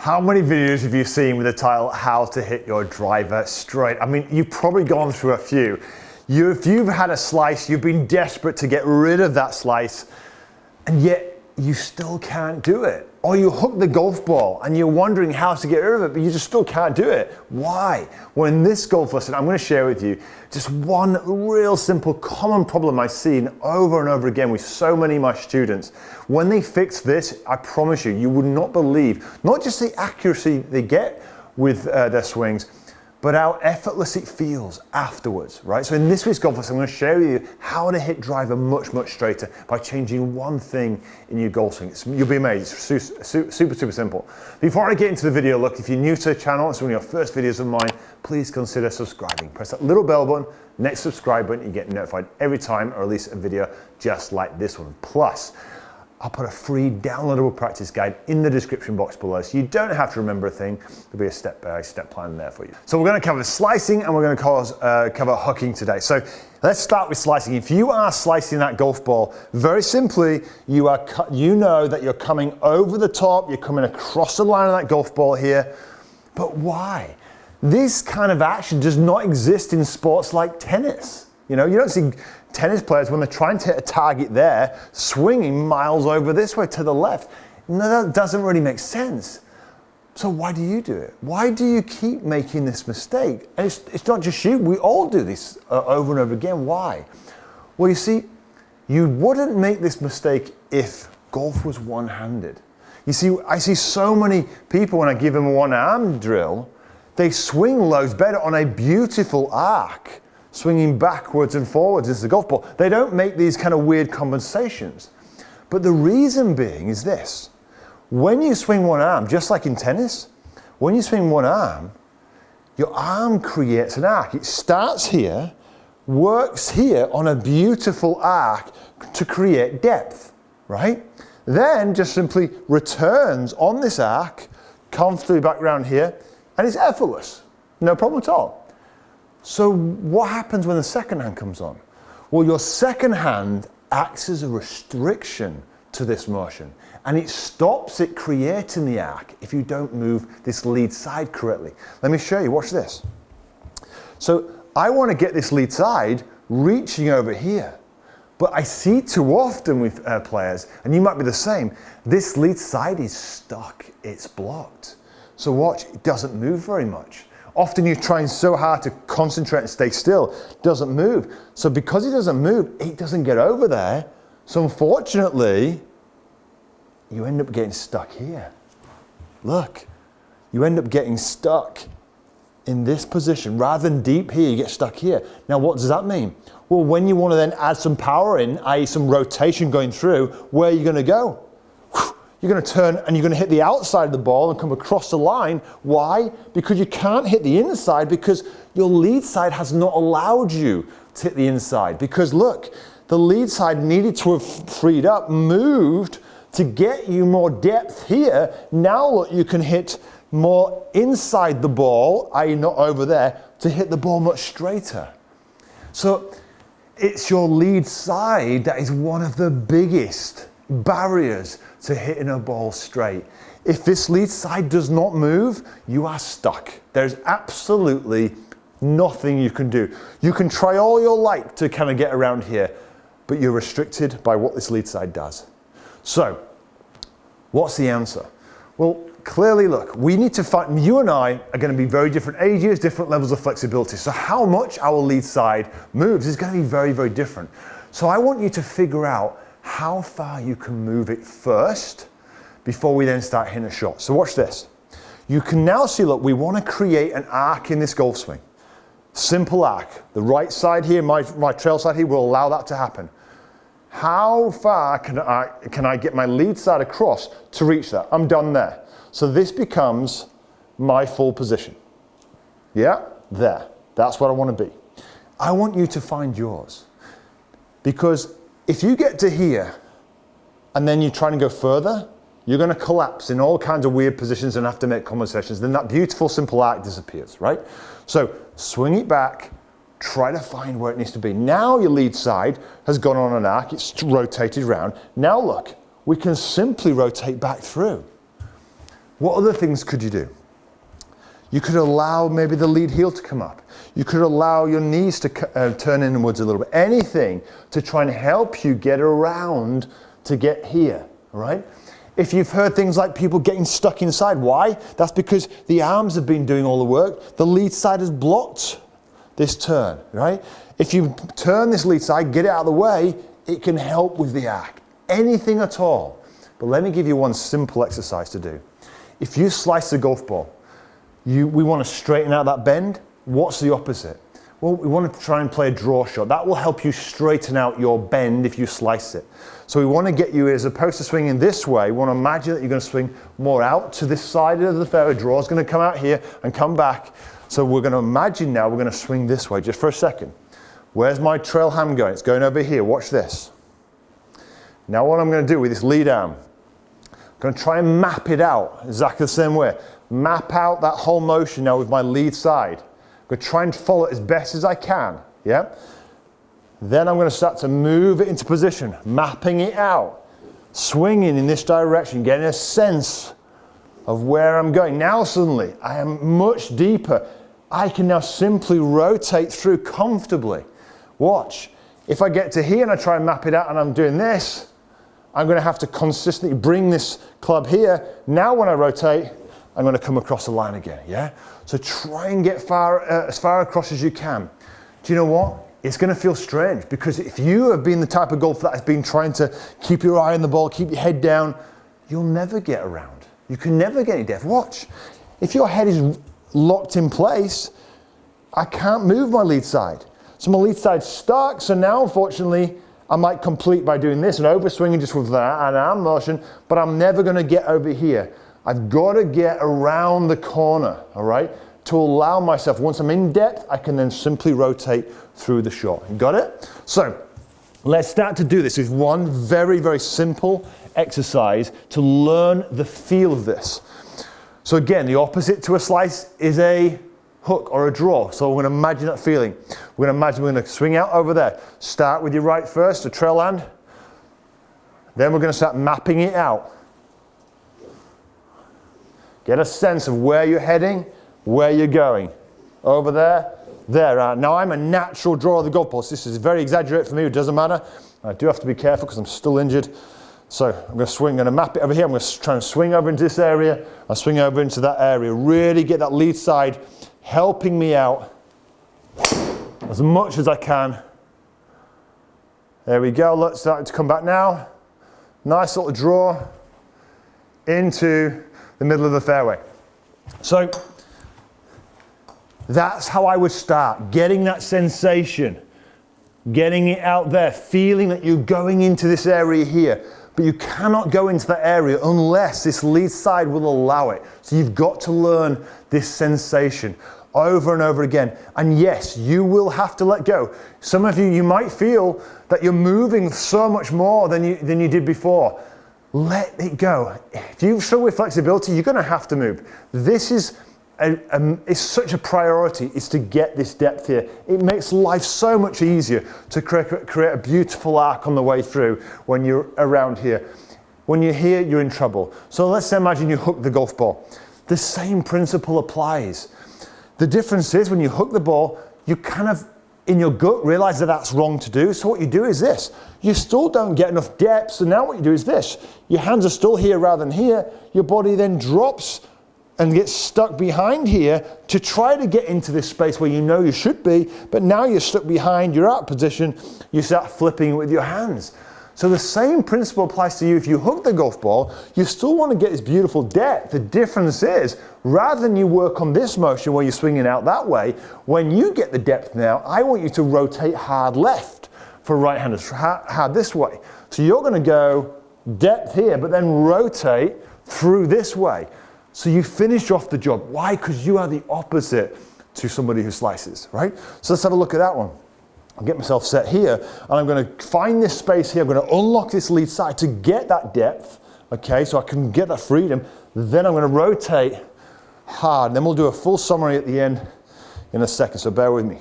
How many videos have you seen with the title, How to Hit Your Driver Straight? I mean, you've probably gone through a few. If you've had a slice, you've been desperate to get rid of that slice, and yet you still can't do it. Or you hook the golf ball and you're wondering how to get rid of it, but you just still can't do it. Why? Well, in this golf lesson, I'm going to share with you just one real simple common problem I've seen over and over again with so many of my students. When they fix this, I promise you, you would not believe, not just the accuracy they get with their swings, but how effortless it feels afterwards, right? So in this week's golf lesson, I'm going to share with you how to hit driver much, much straighter by changing one thing in your golf swing. You'll be amazed. It's super simple. Before I get into the video, look, if you're new to the channel, it's one of your first videos of mine, please consider subscribing. Press that little bell button, next subscribe button, you get notified every time I release a video just like this one. Plus, I'll put a free downloadable practice guide in the description box below, so you don't have to remember a thing. There'll be a step-by-step plan there for you. So we're going to cover slicing and we're going to cover hooking today. So let's start with slicing. If you are slicing that golf ball, very simply, you know that you're coming over the top, you're coming across the line of that golf ball here. But why? This kind of action does not exist in sports like tennis. You know, you don't see tennis players when they're trying to hit a target there, swinging miles over this way to the left. No, that doesn't really make sense. So why do you do it? Why do you keep making this mistake? And it's not just you, we all do this over and over again. Why? Well, you see, you wouldn't make this mistake if golf was one-handed. You see, I see so many people when I give them a one-arm drill, they swing loads better on a beautiful arc, swinging backwards and forwards into the golf ball. They don't make these kind of weird compensations. But the reason being is this. When you swing one arm, just like in tennis, when you swing one arm, your arm creates an arc. It starts here, works here on a beautiful arc to create depth, right? Then just simply returns on this arc, comfortably back around here, and it's effortless. No problem at all. So what happens when the second hand comes on? Well, your second hand acts as a restriction to this motion, and it stops it creating the arc if you don't move this lead side correctly. Let me show you, watch this. So I want to get this lead side reaching over here, but I see too often with players, and you might be the same, this lead side is stuck, it's blocked. So watch, it doesn't move very much. Often you're trying so hard to concentrate and stay still, it doesn't move. So because it doesn't move, it doesn't get over there. So unfortunately, you end up getting stuck here. Look, you end up getting stuck in this position. Rather than deep here, you get stuck here. Now what does that mean? Well, when you want to then add some power in, i.e. some rotation going through, where are you going to go? You're going to turn and you're going to hit the outside of the ball and come across the line. Why? Because you can't hit the inside because your lead side has not allowed you to hit the inside. Because look, the lead side needed to have freed up, moved to get you more depth here. Now look, you can hit more inside the ball, i.e. not over there, to hit the ball much straighter. So it's your lead side that is one of the biggest barriers to hitting a ball straight. If this lead side does not move, you are stuck. There's absolutely nothing you can do. You can try all your light to kind of get around here, but you're restricted by what this lead side does. So, what's the answer? Well, clearly, look, we need to find, you and I are going to be very different ages, different levels of flexibility. So how much our lead side moves is going to be very, very different. So I want you to figure out how far you can move it first before we then start hitting a shot. So watch this. You can now see, look, we want to create an arc in this golf swing. Simple arc. The right side here, my trail side here will allow that to happen. How far can I get my lead side across to reach that? I'm done there. So this becomes my full position. Yeah, there. That's what I want to be. I want you to find yours. Because if you get to here and then you're trying to go further, you're going to collapse in all kinds of weird positions and have to make compensations. Then that beautiful simple arc disappears, right? So swing it back, try to find where it needs to be. Now your lead side has gone on an arc, it's rotated around. Now look, we can simply rotate back through. What other things could you do? You could allow maybe the lead heel to come up. You could allow your knees to turn inwards a little bit. Anything to try and help you get around to get here, all right? If you've heard things like people getting stuck inside, why? That's because the arms have been doing all the work. The lead side has blocked this turn, right? If you turn this lead side, get it out of the way, it can help with the arc. Anything at all. But let me give you one simple exercise to do. If you slice a golf ball, we want to straighten out that bend. What's the opposite? Well, we want to try and play a draw shot. That will help you straighten out your bend if you slice it. So we want to get you, as opposed to swinging this way, we want to imagine that you're going to swing more out to this side of the fairway. Draw is going to come out here and come back. So we're going to imagine now we're going to swing this way just for a second. Where's my trail hand going? It's going over here. Watch this. Now what I'm going to do with this lead arm, I'm going to try and map it out exactly the same way. Map out that whole motion now with my lead side. I'm going to try and follow it as best as I can, yeah? Then I'm going to start to move it into position, mapping it out, swinging in this direction, getting a sense of where I'm going. Now suddenly, I am much deeper. I can now simply rotate through comfortably. Watch. If I get to here and I try and map it out and I'm doing this, I'm going to have to consistently bring this club here. Now when I rotate, I'm going to come across the line again, yeah? So try and get as far across as you can. Do you know what? It's going to feel strange, because if you have been the type of golfer that has been trying to keep your eye on the ball, keep your head down, you'll never get around. You can never get any depth. Watch. If your head is locked in place, I can't move my lead side. So my lead side's stuck, so now unfortunately, I might complete by doing this and overswinging just with that and arm motion, but I'm never going to get over here. I've got to get around the corner, all right, to allow myself, once I'm in depth, I can then simply rotate through the shot. You got it? So let's start to do this with one very, very simple exercise to learn the feel of this. So again, the opposite to a slice is a hook or a draw. So we're going to imagine that feeling. We're going to imagine we're going to swing out over there. Start with your right first, the trail hand. Then we're going to start mapping it out. Get a sense of where you're heading, where you're going. Over there, there. Now I'm a natural drawer of the golf balls. This is very exaggerated for me, it doesn't matter. I do have to be careful because I'm still injured. So I'm going to swing, I'm going to map it over here. I'm going to try and swing over into this area. I'll swing over into that area. Really get that lead side helping me out as much as I can. There we go. Let's start to come back now. Nice little draw into the middle of the fairway. So that's how I would start, getting that sensation, getting it out there, feeling that you're going into this area here, but you cannot go into that area unless this lead side will allow it. So you've got to learn this sensation over and over again. And yes, you will have to let go. Some of you might feel that you're moving so much more than you did before. Let it go. If you struggle with flexibility, you're going to have to move. This is it's such a priority, is to get this depth here. It makes life so much easier to create a beautiful arc on the way through when you're around here. When you're here, you're in trouble. So let's imagine you hook the golf ball. The same principle applies. The difference is when you hook the ball, you kind of, in your gut, realize that that's wrong to do. So what you do is this. You still don't get enough depth, so now what you do is this. Your hands are still here rather than here. Your body then drops and gets stuck behind here to try to get into this space where you know you should be, but now you're stuck behind, you're out of position, you start flipping with your hands. So the same principle applies to you. If you hook the golf ball, you still want to get this beautiful depth. The difference is, rather than you work on this motion where you're swinging out that way, when you get the depth now, I want you to rotate hard left for right-handers, hard this way. So you're going to go depth here, but then rotate through this way. So you finish off the job. Why? Because you are the opposite to somebody who slices, right? So let's have a look at that one. I'll get myself set here, and I'm going to find this space here. I'm going to unlock this lead side to get that depth, okay, so I can get that freedom. Then I'm going to rotate hard, and then we'll do a full summary at the end in a second, so bear with me.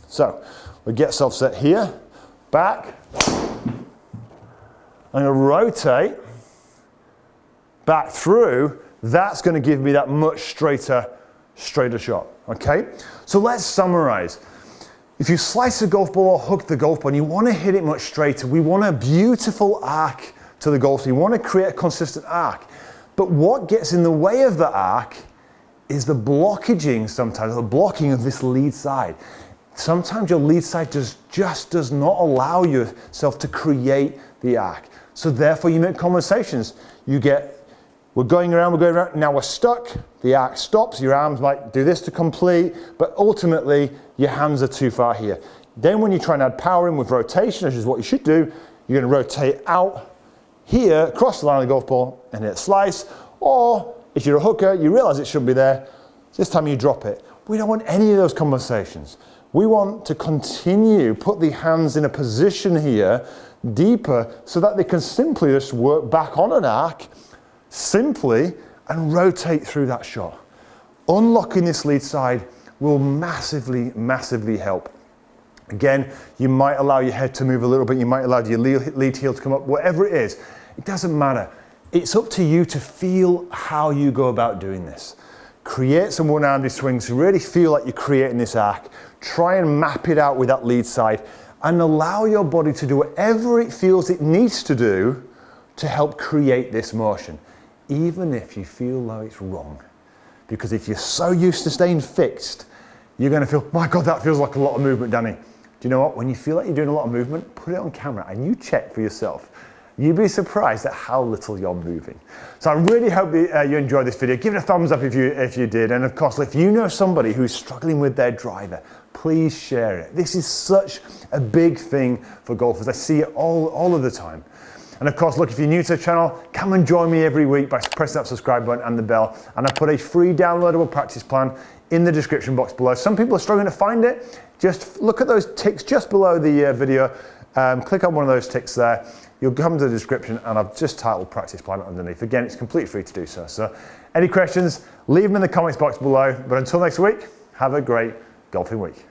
So we get ourselves set here, back. I'm going to rotate back through That's going to give me that much straighter shot, okay? So let's summarize. If you slice a golf ball or hook the golf ball and you want to hit it much straighter, we want a beautiful arc to the golf. So you want to create a consistent arc. But what gets in the way of the arc is the blockaging sometimes, the blocking of this lead side. Sometimes your lead side just does not allow yourself to create the arc. So therefore you make compensations. We're going around, now we're stuck, the arc stops, your arms might do this to complete, but ultimately your hands are too far here. Then when you try and add power in with rotation, which is what you should do, you're going to rotate out here, across the line of the golf ball, and hit slice, or if you're a hooker, you realize it should be there, this time you drop it. We don't want any of those compensations. We want to continue, put the hands in a position here, deeper, so that they can simply just work back on an arc, simply, and rotate through that shot. Unlocking this lead side will massively, massively help. Again, you might allow your head to move a little bit, you might allow your lead heel to come up, whatever it is, it doesn't matter. It's up to you to feel how you go about doing this. Create some one-handed swings, really feel like you're creating this arc. Try and map it out with that lead side and allow your body to do whatever it feels it needs to do to help create this motion, even if you feel like it's wrong. Because if you're so used to staying fixed, you're going to feel, my God, that feels like a lot of movement, Danny. Do you know what? When you feel like you're doing a lot of movement, put it on camera and you check for yourself. You'd be surprised at how little you're moving. So I really hope you enjoyed this video. Give it a thumbs up if you did. And of course, if you know somebody who's struggling with their driver, please share it. This is such a big thing for golfers. I see it all of the time. And of course, look, if you're new to the channel, come and join me every week by pressing that subscribe button and the bell. And I put a free downloadable practice plan in the description box below. Some people are struggling to find it. Just look at those ticks just below the video. Click on one of those ticks there. You'll come to the description and I've just titled practice plan underneath. Again, it's completely free to do so. So any questions, leave them in the comments box below. But until next week, have a great golfing week.